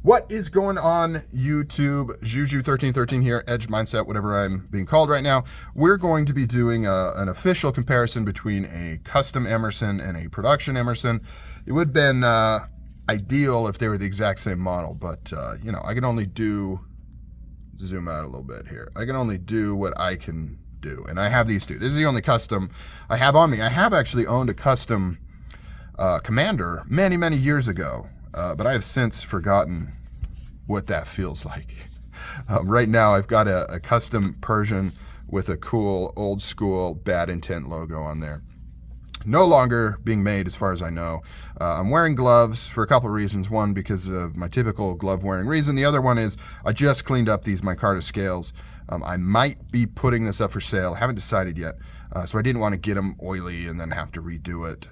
What is going on, YouTube? Juju1313 here, Edge Mindset, whatever I'm being called right now. We're going to be doing an official comparison between a custom Emerson and a production Emerson. It would have been ideal if they were the exact same model, but I can only do, zoom out a little bit here. I can only do what I can do, and I have these two. This is the only custom I have on me. I have actually owned a custom Commander many, many years ago. But I have since forgotten what that feels like. Right now, I've got a custom Persian with a cool old school Bad Intent logo on there. No longer being made as far as I know. I'm wearing gloves for a couple of reasons. One, because of my typical glove wearing reason. The other one is I just cleaned up these micarta scales. I might be putting this up for sale. Haven't decided yet. So I didn't want to get them oily and then have to redo it.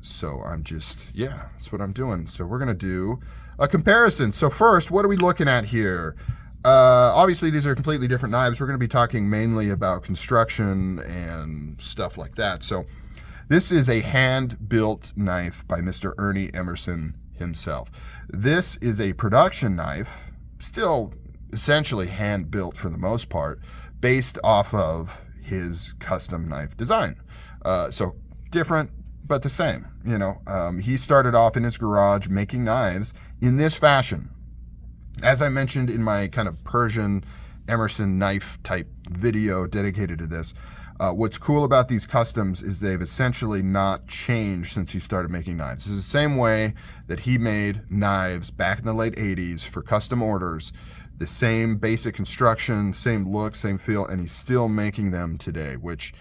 So I'm just, that's what I'm doing. So we're going to do a comparison. So first, what are we looking at here? Obviously, these are completely different knives. We're going to be talking mainly about construction and stuff like that. So this is a hand-built knife by Mr. Ernie Emerson himself. This is a production knife, still essentially hand-built for the most part, based off of his custom knife design. So different, but the same. He started off in his garage making knives in this fashion. As I mentioned in my kind of Persian Emerson knife type video dedicated to this, what's cool about these customs is they've essentially not changed since he started making knives. It's the same way that he made knives back in the late 80s for custom orders. The same basic construction, same look, same feel, and he's still making them today, which,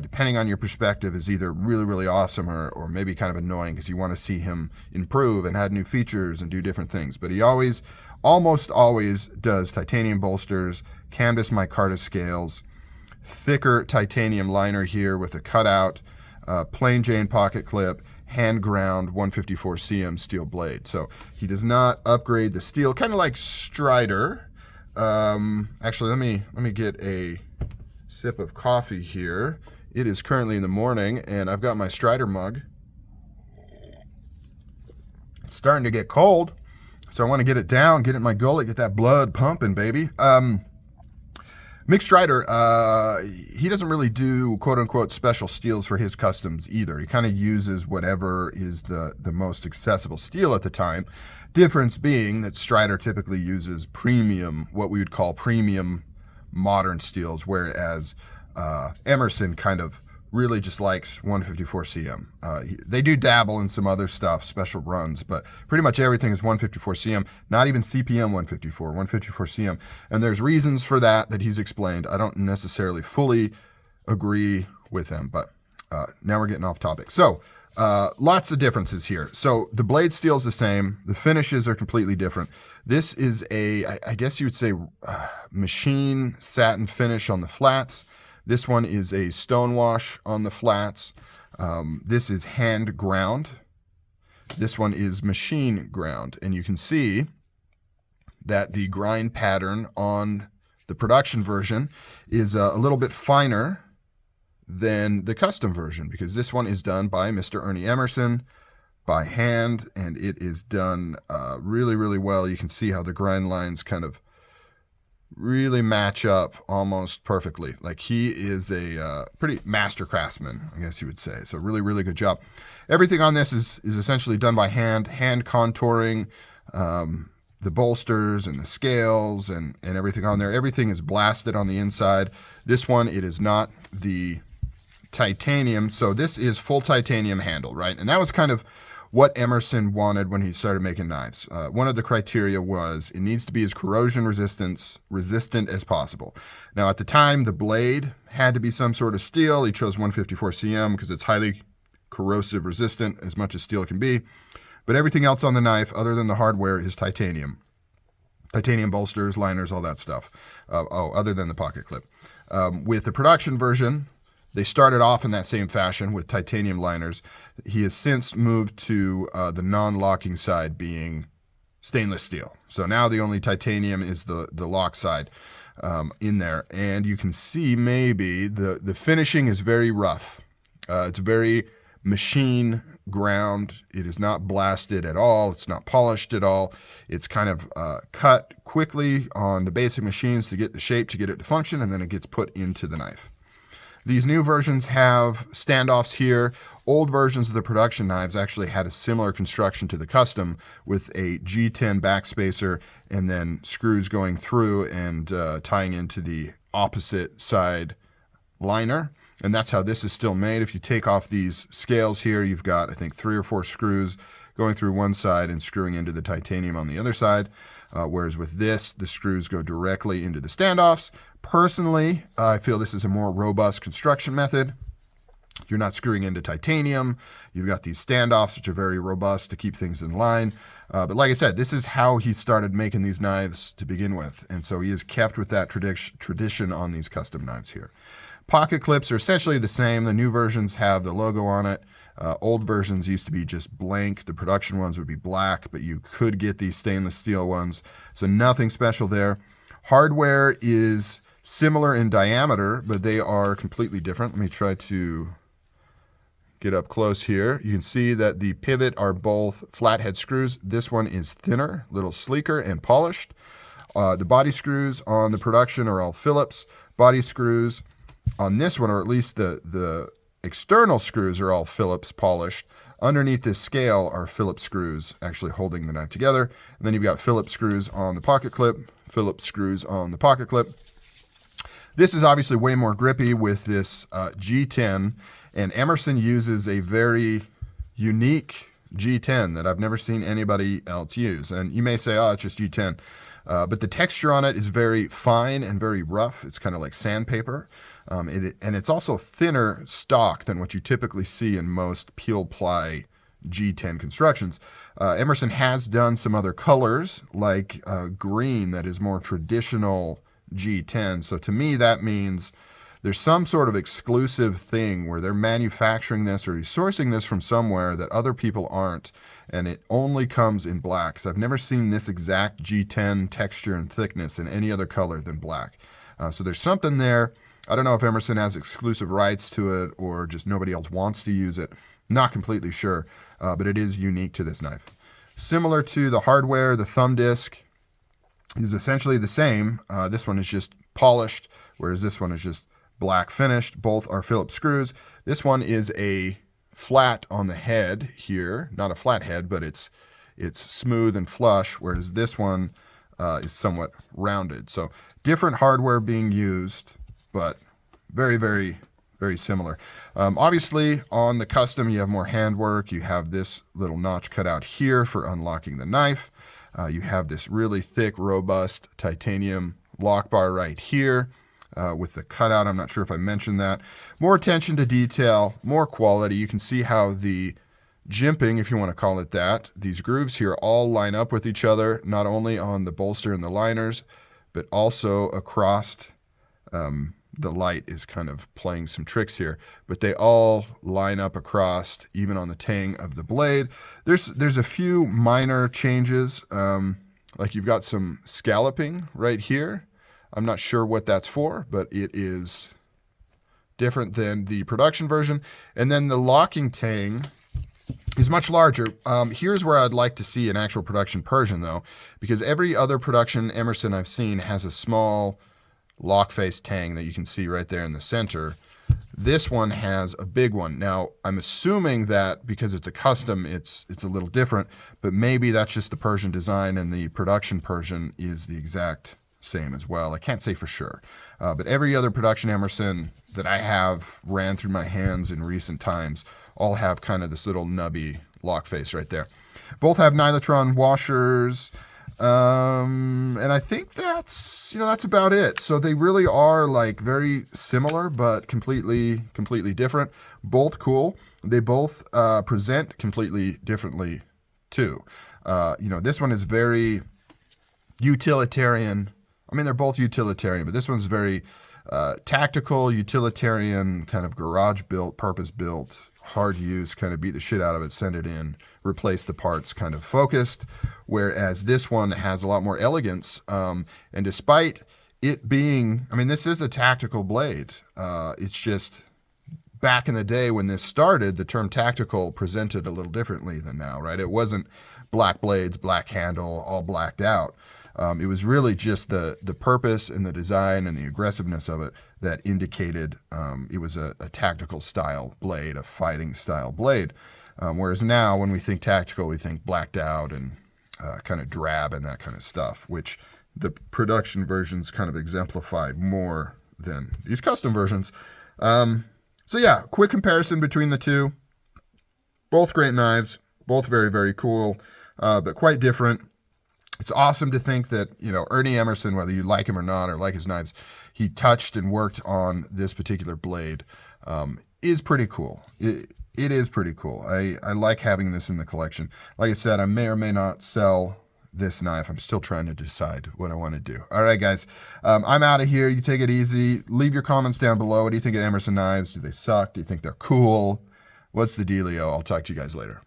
depending on your perspective, is either really, really awesome or maybe kind of annoying because you want to see him improve and add new features and do different things. But he almost always does titanium bolsters, canvas micarta scales, thicker titanium liner here with a cutout, plain Jane pocket clip, hand ground 154 cm steel blade. So he does not upgrade the steel, kind of like Strider. Actually, let me get a sip of coffee here. It is currently in the morning and I've got my Strider mug. It's starting to get cold, so I want to get it down, get it in my gullet, get that blood pumping, baby. Mick Strider, he doesn't really do quote-unquote special steels for his customs either. He kind of uses whatever is the most accessible steel at the time. Difference being that Strider typically uses premium, what we would call premium modern steels, whereas Emerson kind of really just likes 154 cm. They do dabble in some other stuff, special runs, but pretty much everything is 154 cm, not even CPM 154 cm. And there's reasons for that he's explained. I don't necessarily fully agree with him, but now we're getting off topic. So lots of differences here. So the blade steel is the same. The finishes are completely different. This is I guess you would say machine satin finish on the flats. This one is a stonewash on the flats. This is hand ground. This one is machine ground. And you can see that the grind pattern on the production version is a little bit finer than the custom version because this one is done by Mr. Ernie Emerson by hand, and it is done really, really well. You can see how the grind lines kind of really match up almost perfectly. Like he is a pretty master craftsman, I guess you would say. So really, really good job. Everything on this is essentially done by hand contouring, the bolsters and the scales and everything on there. Everything is blasted on the inside. This one, it is not the titanium. So this is full titanium handle, right? And that was kind of what Emerson wanted when he started making knives. One of the criteria was it needs to be as corrosion resistant as possible. Now at the time, the blade had to be some sort of steel. He chose 154 cm because it's highly corrosive resistant as much as steel can be. But everything else on the knife, other than the hardware, is titanium. Titanium bolsters, liners, all that stuff. Other than the pocket clip. With the production version, they started off in that same fashion with titanium liners. He has since moved to the non-locking side being stainless steel. So now the only titanium is the lock side in there. And you can see maybe the finishing is very rough. It's very machine ground. It is not blasted at all. It's not polished at all. It's kind of cut quickly on the basic machines to get the shape, to get it to function, and then it gets put into the knife. These new versions have standoffs here. Old versions of the production knives actually had a similar construction to the custom with a G10 backspacer and then screws going through and tying into the opposite side liner. And that's how this is still made. If you take off these scales here, you've got, I think, 3 or 4 screws going through one side and screwing into the titanium on the other side. Whereas with this, the screws go directly into the standoffs. Personally, I feel this is a more robust construction method. You're not screwing into titanium. You've got these standoffs, which are very robust to keep things in line. But like I said, this is how he started making these knives to begin with. And so he has kept with that tradition on these custom knives here. Pocket clips are essentially the same. The new versions have the logo on it. Old versions used to be just blank. The production ones would be black, but you could get these stainless steel ones. So nothing special there. Hardware is similar in diameter, but they are completely different. Let me try to get up close here. You can see that the pivot are both flathead screws. This one is thinner, a little sleeker and polished. The body screws on the production are all Phillips. Body screws on this one, or at least the external screws, are all Phillips polished. Underneath this scale are Phillips screws actually holding the knife together. And then you've got Phillips screws on the pocket clip, Phillips screws on the pocket clip. This is obviously way more grippy with this G10, and Emerson uses a very unique G10 that I've never seen anybody else use. And you may say, oh, it's just G10. But the texture on it is very fine and very rough. It's kind of like sandpaper. And it's also thinner stock than what you typically see in most peel ply G10 constructions. Emerson has done some other colors, like green, that is more traditional G10. So to me, that means there's some sort of exclusive thing where they're manufacturing this or sourcing this from somewhere that other people aren't, and it only comes in black. So I've never seen this exact G10 texture and thickness in any other color than black. So there's something there. I don't know if Emerson has exclusive rights to it or just nobody else wants to use it. Not completely sure, but it is unique to this knife. Similar to the hardware, the thumb disc is essentially the same. This one is just polished, whereas this one is just black finished. Both are Phillips screws. This one is a flat on the head here, not a flat head, but it's smooth and flush, whereas this one is somewhat rounded. So different hardware being used, but very, very, very similar. Obviously, on the custom, you have more handwork. You have this little notch cut out here for unlocking the knife. You have this really thick, robust titanium lock bar right here with the cutout. I'm not sure if I mentioned that. More attention to detail, more quality. You can see how the jimping, if you want to call it that, these grooves here all line up with each other, not only on the bolster and the liners, but also across. The light is kind of playing some tricks here, but they all line up across, even on the tang of the blade. There's a few minor changes, like you've got some scalloping right here. I'm not sure what that's for, but it is different than the production version. And then the locking tang is much larger. Here's where I'd like to see an actual production Persian, though, because every other production Emerson I've seen has a small lock face tang that you can see right there in the center. This one has a big one. Now, I'm assuming that because it's a custom, it's a little different, but maybe that's just the Persian design and the production Persian is the exact same as well. I can't say for sure. But every other production Emerson that I have ran through my hands in recent times all have kind of this little nubby lock face right there. Both have nylitron washers. And I think that's about it. So they really are like very similar, but completely different. Both cool. They both present completely differently too. This one is very utilitarian. I mean, they're both utilitarian, but this one's very tactical, utilitarian, kind of garage built, purpose built, hard use, kind of beat the shit out of it, send it in, replace the parts, kind of focused. Whereas this one has a lot more elegance. And despite it being, I mean, this is a tactical blade. It's just back in the day when this started, the term tactical presented a little differently than now, right? It wasn't black blades, black handle, all blacked out. It was really just the purpose and the design and the aggressiveness of it that indicated it was a tactical style blade, a fighting style blade. Whereas now, when we think tactical, we think blacked out and kind of drab and that kind of stuff, which the production versions kind of exemplify more than these custom versions. So yeah, quick comparison between the two. Both great knives, both very, very cool, but quite different. It's awesome to think that, you know, Ernie Emerson, whether you like him or not, or like his knives, he touched and worked on this particular blade, is pretty cool. It is pretty cool. I like having this in the collection. Like I said, I may or may not sell this knife. I'm still trying to decide what I want to do. All right, guys, I'm out of here. You take it easy. Leave your comments down below. What do you think of Emerson knives? Do they suck? Do you think they're cool? What's the dealio? I'll talk to you guys later.